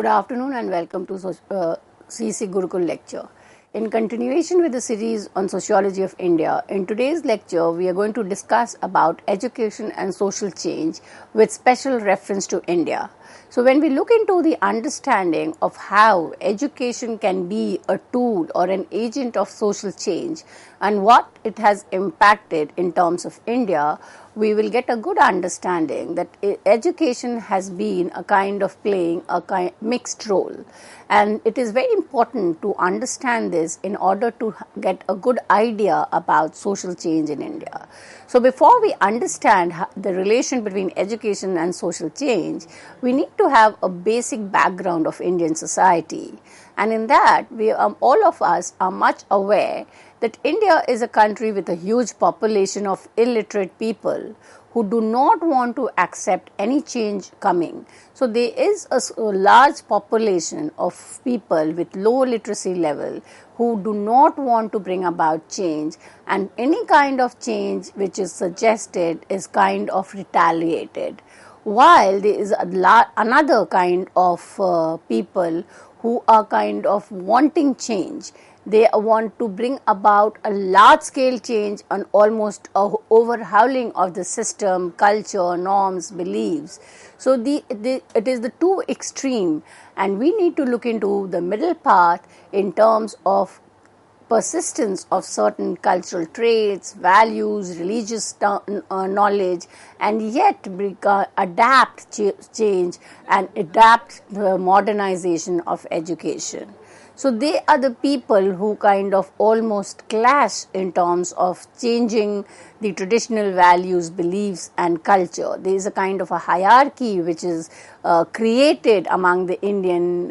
Good afternoon and welcome to CEC Gurukul lecture. In continuation with the series on sociology of India, in today's lecture we are going to discuss about education and social change with special reference to India. So when we look into the understanding of how education can be a tool or an agent of social change and what it has impacted in terms of India, we will get a good understanding that education has been a kind of playing a mixed role, and it is very important to understand this in order to get a good idea about social change in India. So before we understand the relation between education and social change, we need to have a basic background of Indian society, and in that all of us are much aware that India is a country with a huge population of illiterate people who do not want to accept any change coming. So there is a large population of people with low literacy level who do not want to bring about change, and any kind of change which is suggested is kind of retaliated. While there is another kind of people who are kind of wanting change. They want to bring about a large-scale change and almost overhauling of the system, culture, norms, beliefs. So it is the two extreme, and we need to look into the middle path in terms of persistence of certain cultural traits, values, religious knowledge, and yet adapt change and adapt the modernization of education. So they are the people who kind of almost clash in terms of changing the traditional values, beliefs and culture. There is a kind of a hierarchy which is created among the Indian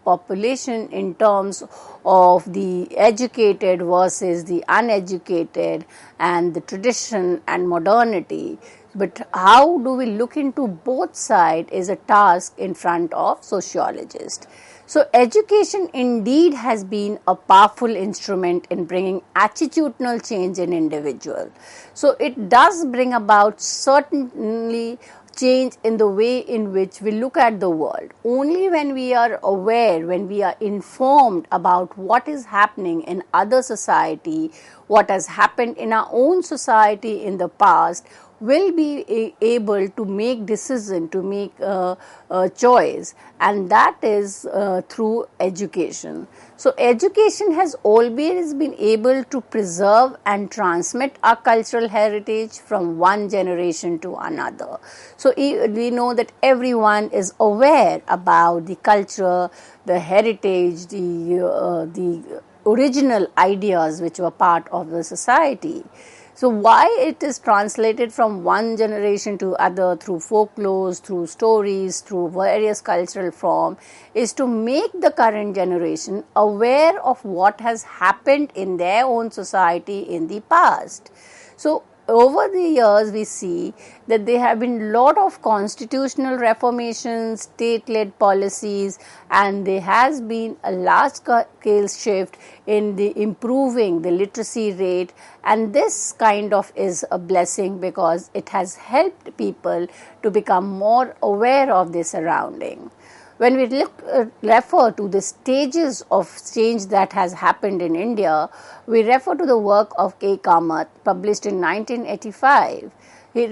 population in terms of the educated versus the uneducated and the tradition and modernity. But how do we look into both sides is a task in front of sociologists. So education indeed has been a powerful instrument in bringing attitudinal change in individual. So it does bring about certainly change in the way in which we look at the world. Only when we are aware, when we are informed about what is happening in other society, what has happened in our own society in the past, will be able to make decision, to make a choice, and that is through education. So education has always been able to preserve and transmit our cultural heritage from one generation to another. So we know that everyone is aware about the culture, the heritage, the original ideas which were part of the society. So why it is translated from one generation to other through folklores, through stories, through various cultural forms is to make the current generation aware of what has happened in their own society in the past. So over the years we see that there have been a lot of constitutional reformations, state-led policies, and there has been a large-scale shift in the improving the literacy rate, and this kind of is a blessing because it has helped people to become more aware of their surrounding. When we refer to the stages of change that has happened in India, we refer to the work of K. Kamath, published in 1985. He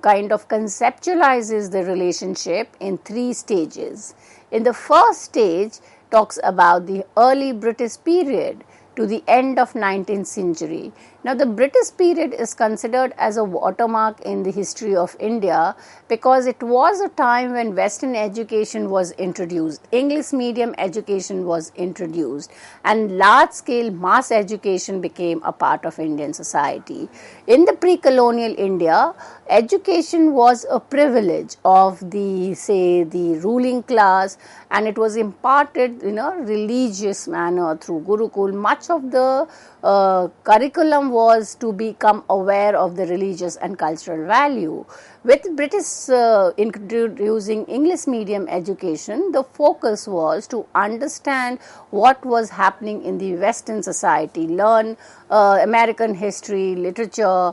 kind of conceptualizes the relationship in three stages. In the first stage, talks about the early British period to the end of 19th century. Now the British period is considered as a watermark in the history of India because it was a time when Western education was introduced, English medium education was introduced, and large scale mass education became a part of Indian society. In the pre-colonial India, education was a privilege of the ruling class, and it was imparted in a religious manner through Gurukul. Much of the curriculum was to become aware of the religious and cultural value. With British introducing English medium education, the focus was to understand what was happening in the Western society, learn American history, literature,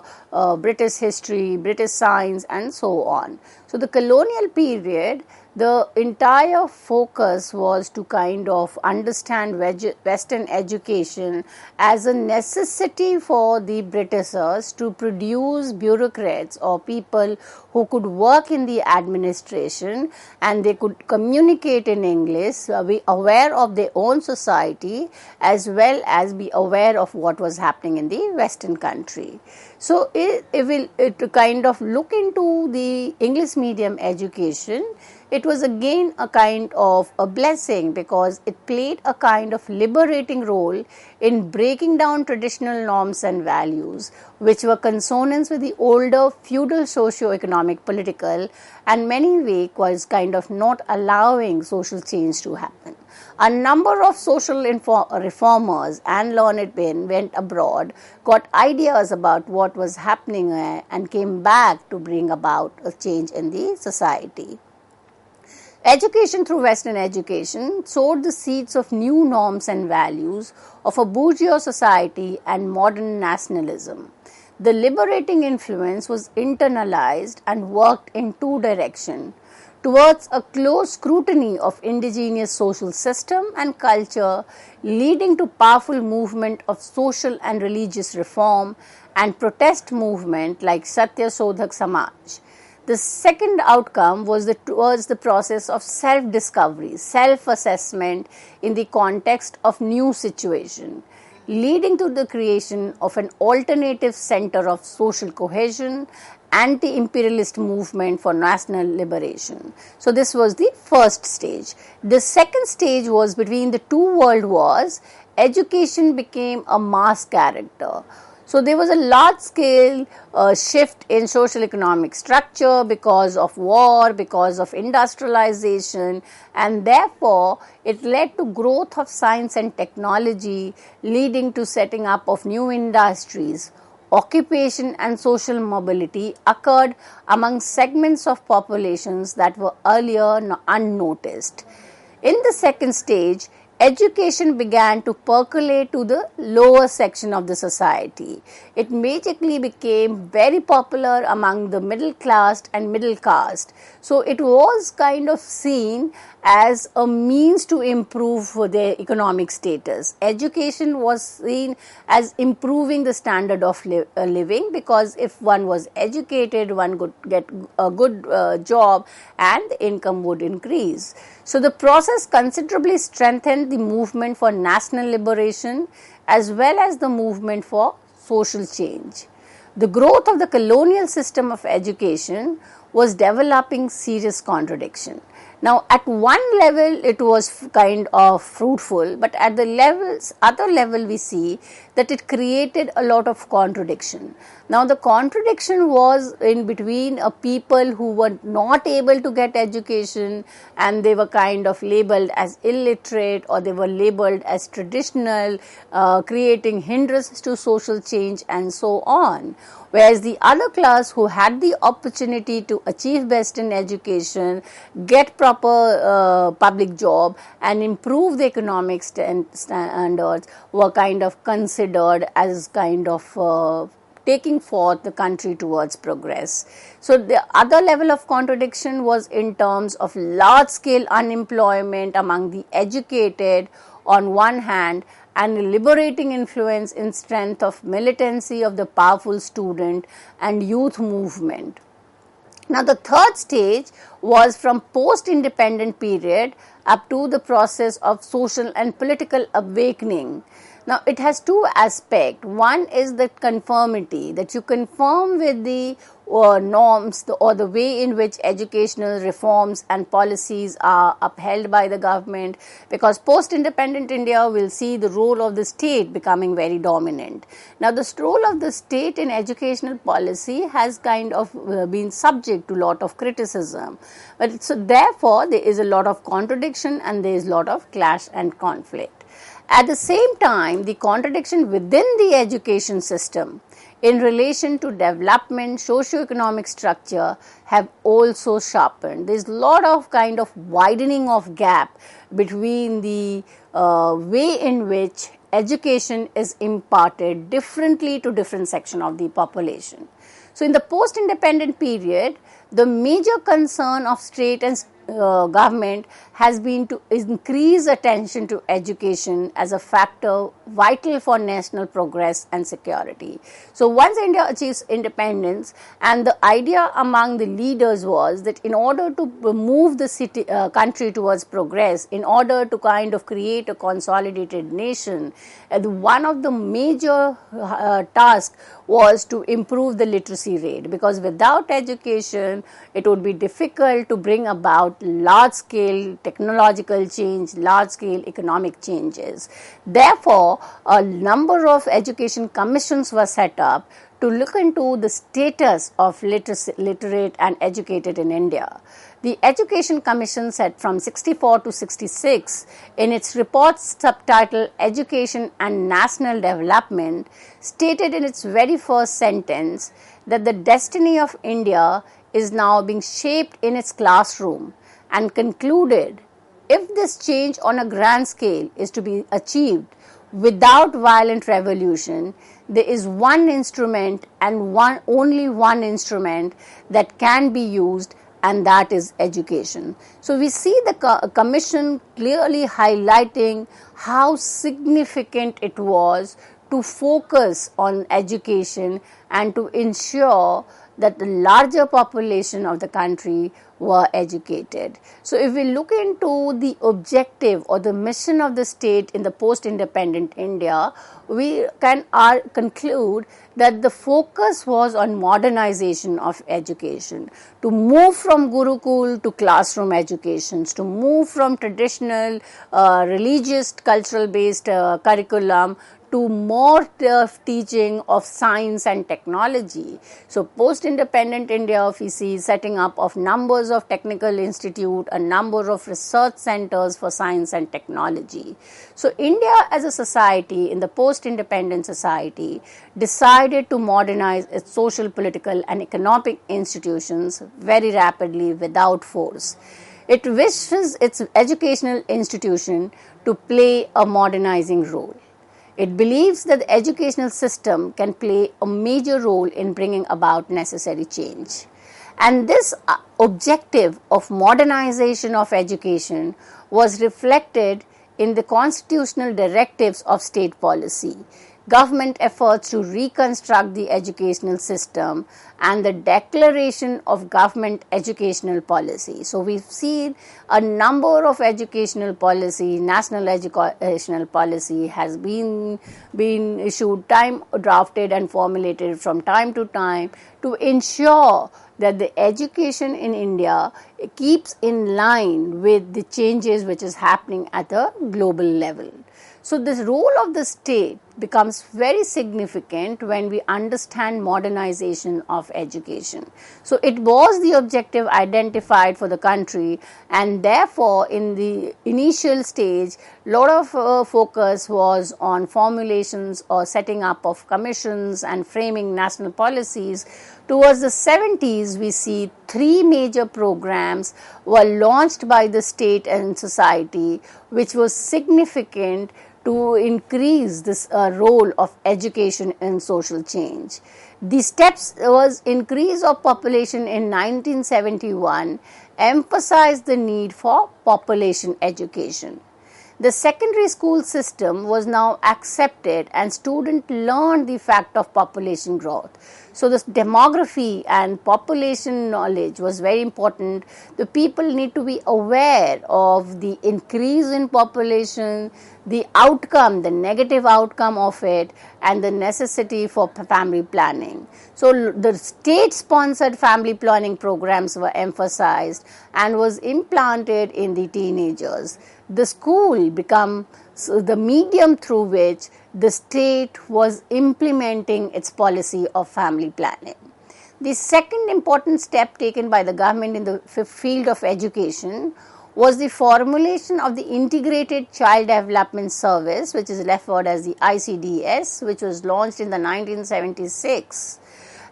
British history, British science, and so on. So the colonial period the entire focus was to kind of understand Western education as a necessity for the Britishers to produce bureaucrats or people who could work in the administration and they could communicate in English, be aware of their own society as well as be aware of what was happening in the Western country. So, it will kind of look into the English medium education. It was again a kind of a blessing because it played a kind of liberating role in breaking down traditional norms and values which were consonance with the older feudal socio-economic, political and many ways was kind of not allowing social change to happen. A number of social reformers and learned men went abroad, got ideas about what was happening and came back to bring about a change in the society. Education through Western education sowed the seeds of new norms and values of a bourgeois society and modern nationalism. The liberating influence was internalized and worked in two directions. Towards a close scrutiny of indigenous social system and culture, leading to powerful movement of social and religious reform and protest movement like Satya Sodhak Samaj. The second outcome was towards the process of self-discovery, self-assessment in the context of new situation, leading to the creation of an alternative center of social cohesion, anti-imperialist movement for national liberation. So this was the first stage. The second stage was between the two world wars, education became a mass character. So there was a large scale shift in social economic structure because of war, because of industrialization, and therefore it led to growth of science and technology, leading to setting up of new industries. Occupation and social mobility occurred among segments of populations that were earlier unnoticed. In the second stage, education began to percolate to the lower section of the society. It magically became very popular among the middle class and middle caste. So it was kind of seen as a means to improve their economic status. Education was seen as improving the standard of living, because if one was educated, one could get a good job and the income would increase. So the process considerably strengthened the movement for national liberation as well as the movement for social change. The growth of the colonial system of education was developing serious contradiction. Now, at one level, it was kind of fruitful, but at the other level, we see that it created a lot of contradiction. Now, the contradiction was in between a people who were not able to get education and they were kind of labeled as illiterate, or they were labeled as traditional, creating hindrances to social change and so on. Whereas the other class who had the opportunity to achieve best in education, get proper public job and improve the economic standards were kind of considered as kind of taking forth the country towards progress. So the other level of contradiction was in terms of large scale unemployment among the educated on one hand, and a liberating influence in strength of militancy of the powerful student and youth movement. Now the third stage was from post-independent period up to the process of social and political awakening. Now it has two aspects. One is the conformity, that you conform with the norms or the way in which educational reforms and policies are upheld by the government, because post-independent India will see the role of the state becoming very dominant. Now the role of the state in educational policy has kind of been subject to a lot of criticism, but so therefore there is a lot of contradiction and there is a lot of clash and conflict. At the same time, the contradiction within the education system in relation to development, socio-economic structure have also sharpened. There is a lot of kind of widening of gap between the way in which education is imparted differently to different section of the population. So in the post-independent period, the major concern of state and government has been to increase attention to education as a factor vital for national progress and security. So once India achieves independence, and the idea among the leaders was that in order to move the country towards progress, in order to kind of create a consolidated nation, one of the major tasks was to improve the literacy rate, because without education it would be difficult to bring about large scale technological change, large scale economic changes. Therefore, a number of education commissions were set up to look into the status of literate and educated in India. The Education Commission said from 64 to 66 in its report subtitled Education and National Development stated in its very first sentence that the destiny of India is now being shaped in its classroom, and concluded if this change on a grand scale is to be achieved without violent revolution, there is one instrument and only one instrument that can be used, and that is education. So we see the commission clearly highlighting how significant it was to focus on education and to ensure that the larger population of the country were educated. So if we look into the objective or the mission of the state in the post-independent India, we can conclude that the focus was on modernization of education, to move from Gurukul to classroom educations, to move from traditional religious cultural based curriculum to more teaching of science and technology. So post-independent India, we see setting up of numbers of technical institute, a number of research centers for science and technology. So India as a society, in the post-independent society, decided to modernize its social, political and economic institutions very rapidly without force. It wishes its educational institution to play a modernizing role. It believes that the educational system can play a major role in bringing about necessary change. And this objective of modernization of education was reflected in the constitutional directives of state policy, government efforts to reconstruct the educational system, and the declaration of government educational policy. So we've seen a number of educational policy, national educational policy has been issued, drafted and formulated from time to time to ensure that the education in India keeps in line with the changes which is happening at a global level. So this role of the state becomes very significant when we understand modernization of education. So it was the objective identified for the country, and therefore in the initial stage, lot of focus was on formulations or setting up of commissions and framing national policies. Towards the 70s, we see 3 major programs were launched by the state and society, which was significant to increase this role of education in social change. The steps was increase of population in 1971, emphasized the need for population education. The secondary school system was now accepted and students learned the fact of population growth. So this demography and population knowledge was very important. The people need to be aware of the increase in population, the outcome, the negative outcome of it, and the necessity for family planning. So the state-sponsored family planning programs were emphasized and was implanted in the teenagers. The school became the medium through which the state was implementing its policy of family planning. The second important step taken by the government in the field of education was the formulation of the Integrated Child Development Service, which is referred as the ICDS, which was launched in the 1976.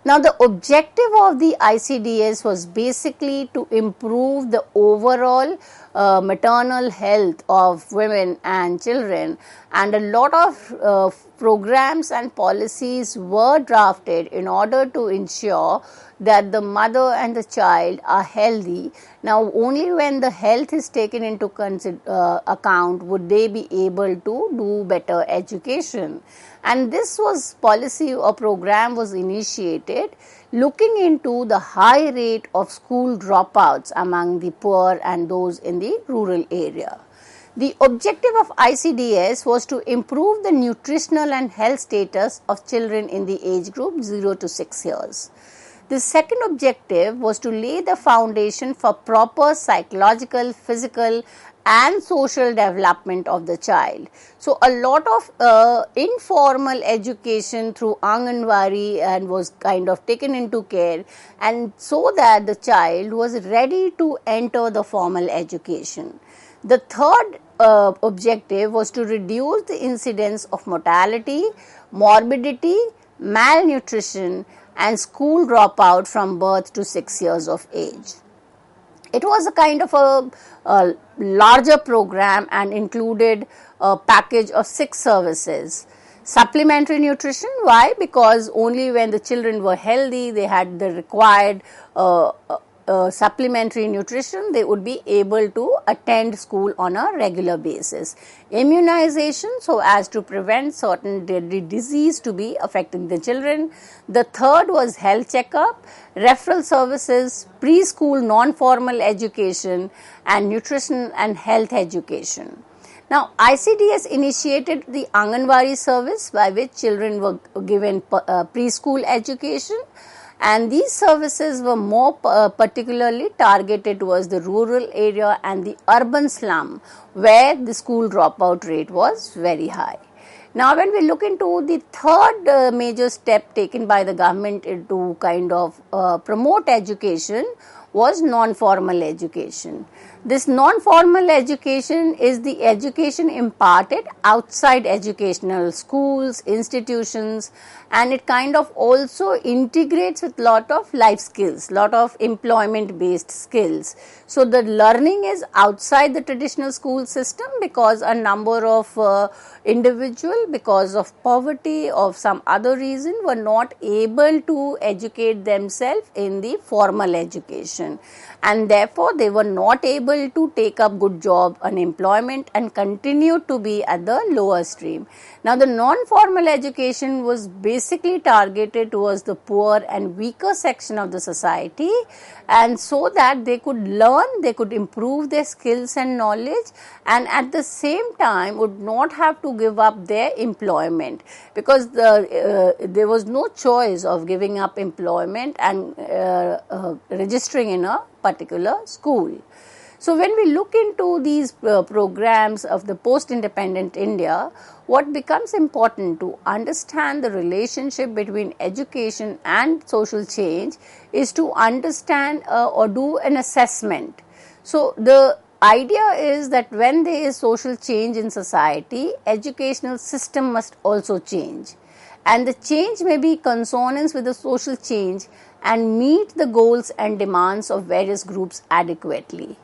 Now, the objective of the ICDS was basically to improve the overall maternal health of women and children, and a lot of programs and policies were drafted in order to ensure that the mother and the child are healthy. Now, only when the health is taken into account would they be able to do better education. And this was policy or program was initiated looking into the high rate of school dropouts among the poor and those in the rural area. The objective of ICDS was to improve the nutritional and health status of children in the age group 0 to 6 years. The second objective was to lay the foundation for proper psychological, physical and social development of the child. So, a lot of informal education through Anganwadi and was kind of taken into care, and so that the child was ready to enter the formal education. The third objective was to reduce the incidence of mortality, morbidity, malnutrition and school dropout from birth to 6 years of age. It was a kind of a larger program and included a package of 6 services. Supplementary nutrition, why? Because only when the children were healthy, they had the required supplementary nutrition, they would be able to attend school on a regular basis. Immunization, so as to prevent certain deadly disease to be affecting the children. The third was health checkup, referral services, preschool non-formal education and nutrition and health education. Now, ICDS initiated the Anganwadi service by which children were given preschool education, and these services were more particularly targeted towards the rural area and the urban slum where the school dropout rate was very high. Now, when we look into the third major step taken by the government to kind of promote education was non-formal education. This non-formal education is the education imparted outside educational schools, institutions, and it kind of also integrates with lot of life skills, lot of employment based skills. So, the learning is outside the traditional school system because a number of individuals, because of poverty or some other reason, were not able to educate themselves in the formal education, and therefore they were not able to take up good job unemployment and continue to be at the lower stream. Now, the non-formal education was basically targeted towards the poor and weaker section of the society, and so that they could learn, they could improve their skills and knowledge, and at the same time would not have to give up their employment, because there was no choice of giving up employment and registering in a particular school. So, when we look into these programs of the post-independent India, what becomes important to understand the relationship between education and social change is to understand or do an assessment. So, the idea is that when there is social change in society, educational system must also change, and the change may be consonance with the social change and meet the goals and demands of various groups adequately.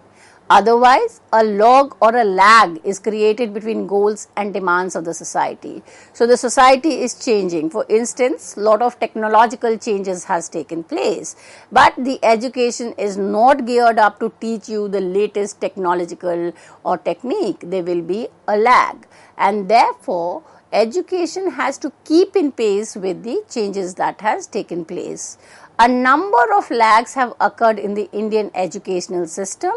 Otherwise, a log or a lag is created between goals and demands of the society. So, the society is changing. For instance, lot of technological changes has taken place, but the education is not geared up to teach you the latest technological or technique. There will be a lag, and therefore, education has to keep in pace with the changes that has taken place. A number of lags have occurred in the Indian educational system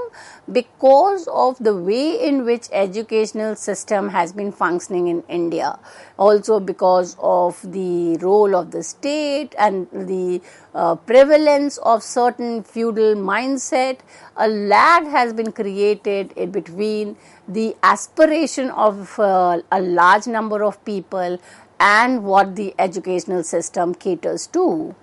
because of the way in which educational system has been functioning in India. Also because of the role of the state and the prevalence of certain feudal mindset, a lag has been created in between the aspiration of a large number of people and what the educational system caters to.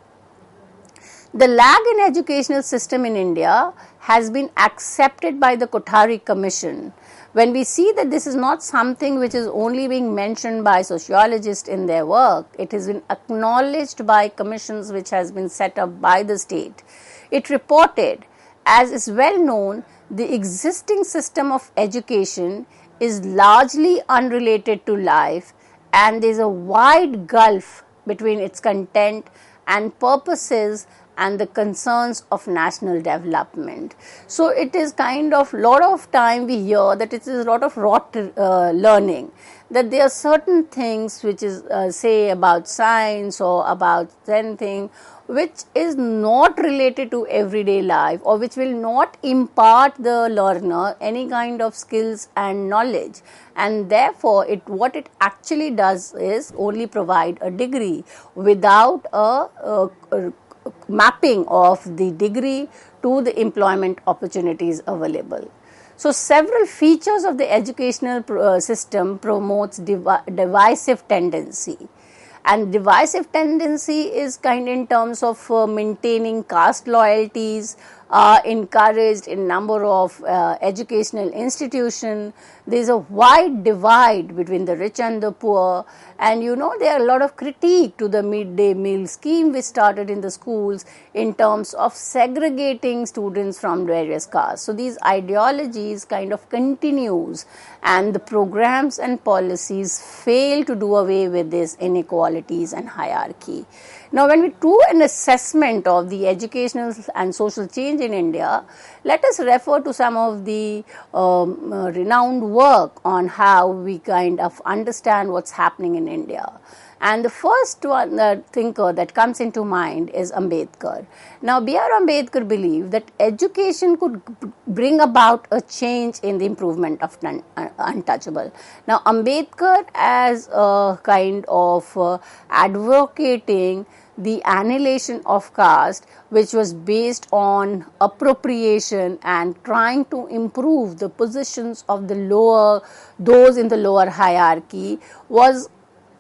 The lag in educational system in India has been accepted by the Kothari Commission. When we see that this is not something which is only being mentioned by sociologists in their work, it has been acknowledged by commissions which has been set up by the state. It reported, as is well known, the existing system of education is largely unrelated to life, and there is a wide gulf between its content and purposes and the concerns of national development. So it is kind of lot of time we hear that it is a lot of rote learning, that there are certain things which is say about science or about anything which is not related to everyday life, or which will not impart the learner any kind of skills and knowledge, and therefore what it actually does is only provide a degree without a mapping of the degree to the employment opportunities available. So several features of the educational system promotes divisive tendency. And divisive tendency is kind in terms of maintaining caste loyalties, encouraged in number of educational institutions. There is a wide divide between the rich and the poor, and there are a lot of critique to the midday meal scheme which started in the schools in terms of segregating students from various castes. So these ideologies kind of continues, and the programs and policies fail to do away with these inequalities and hierarchy. Now, when we do an assessment of the educational and social change in India, let us refer to some of the renowned work on how we kind of understand what's happening in India. And the first one, thinker that comes into mind is Ambedkar. Now, B.R. Ambedkar believed that education could bring about a change in the improvement of untouchable. Now, Ambedkar, as a kind of advocating the annihilation of caste, which was based on appropriation and trying to improve the positions of those in the lower hierarchy, was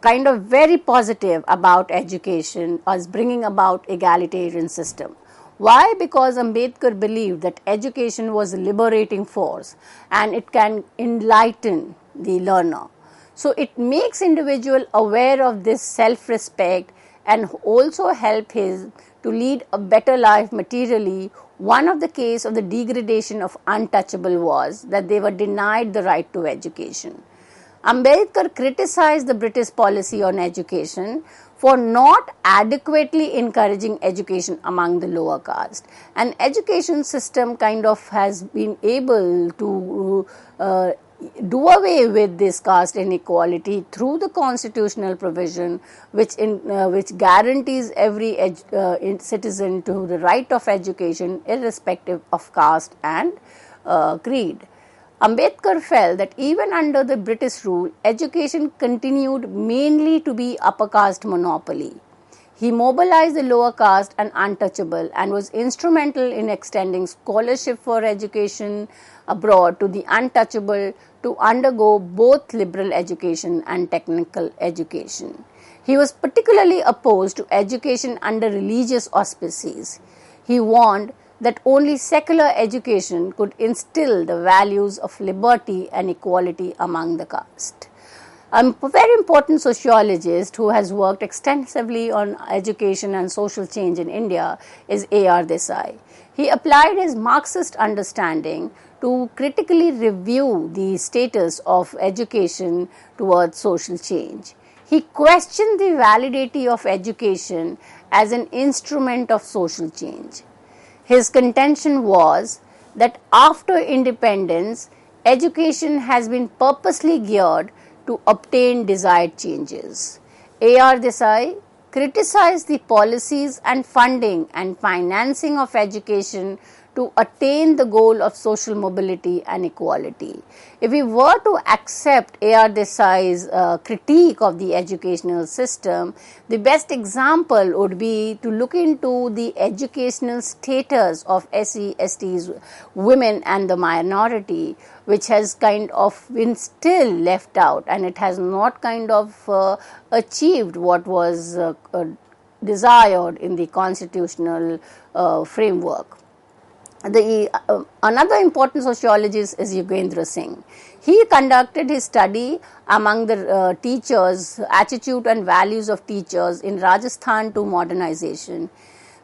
kind of very positive about education as bringing about egalitarian system. Why? Because Ambedkar believed that education was a liberating force and it can enlighten the learner. So it makes individual aware of this self-respect and also help him to lead a better life materially. One of the case of the degradation of untouchable was that they were denied the right to education. Ambedkar criticized the British policy on education for not adequately encouraging education among the lower caste. And education system kind of has been able to do away with this caste inequality through the constitutional provision which guarantees every citizen to the right of education irrespective of caste and creed. Ambedkar felt that even under the British rule, education continued mainly to be upper caste monopoly. He mobilized the lower caste and untouchable and was instrumental in extending scholarship for education abroad to the untouchable to undergo both liberal education and technical education. He was particularly opposed to education under religious auspices. He warned that only secular education could instill the values of liberty and equality among the caste. A very important sociologist who has worked extensively on education and social change in India is A.R. Desai. He applied his Marxist understanding to critically review the status of education towards social change. He questioned the validity of education as an instrument of social change. His contention was that after independence, education has been purposely geared to obtain desired changes. A.R. Desai criticized the policies and funding and financing of education to attain the goal of social mobility and equality. If we were to accept A.R. Desai's critique of the educational system, the best example would be to look into the educational status of SC, STs, women and the minority, which has kind of been still left out, and it has not kind of achieved what was desired in the constitutional framework. Another important sociologist is Yogendra Singh. He conducted his study among the teachers, attitude and values of teachers in Rajasthan to modernization.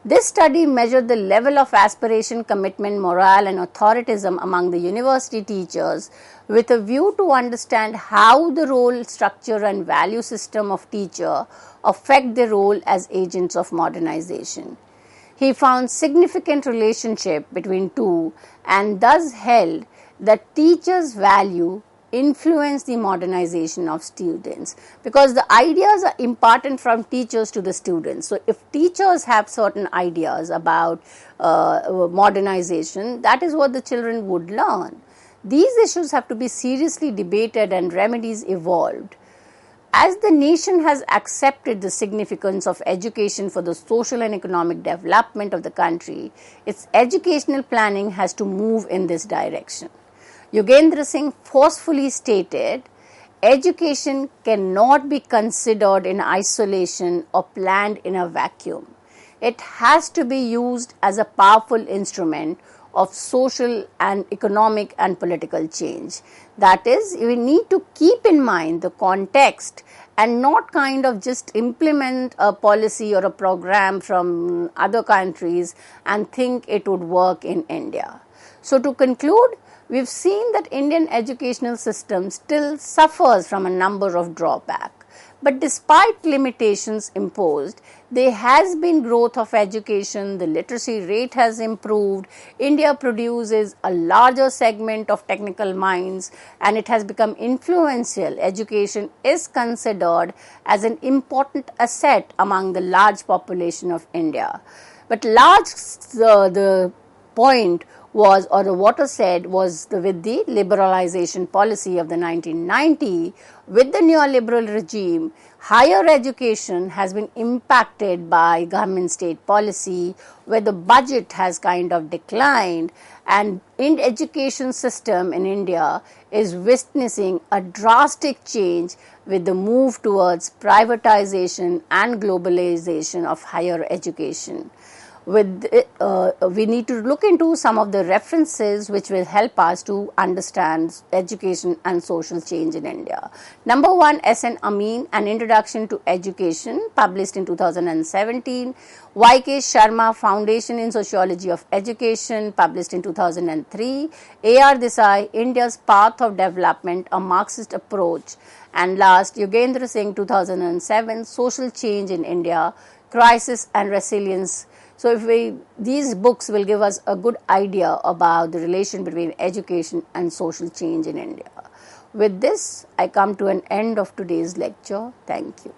This study measured the level of aspiration, commitment, morale and authoritism among the university teachers with a view to understand how the role, structure and value system of teacher affect their role as agents of modernization. He found significant relationship between two and thus held that teachers' value influence the modernization of students, because the ideas are imparted from teachers to the students. So if teachers have certain ideas about modernization, that is what the children would learn. These issues have to be seriously debated and remedies evolved. As the nation has accepted the significance of education for the social and economic development of the country, its educational planning has to move in this direction. Yogendra Singh forcefully stated, education cannot be considered in isolation or planned in a vacuum. It has to be used as a powerful instrument of social and economic and political change. That is, we need to keep in mind the context and not kind of just implement a policy or a program from other countries and think it would work in India. So to conclude, we've seen that Indian educational system still suffers from a number of drawbacks. But despite limitations imposed, there has been growth of education, the literacy rate has improved, India produces a larger segment of technical minds and it has become influential. Education is considered as an important asset among the large population of India. But the point was, or what was said was, with the liberalization policy of the 1990, with the neoliberal regime, higher education has been impacted by government state policy, where the budget has kind of declined, and in education system in India is witnessing a drastic change with the move towards privatization and globalization of higher education. We need to look into some of the references which will help us to understand education and social change in India. Number one, S.N. Amin, An Introduction to Education, published in 2017. Y.K. Sharma, Foundation in Sociology of Education, published in 2003. A.R. Desai, India's Path of Development, a Marxist Approach. And last, Yogendra Singh, 2007, Social Change in India, Crisis and Resilience. So these books will give us a good idea about the relation between education and social change in India. With this, I come to an end of today's lecture. Thank you.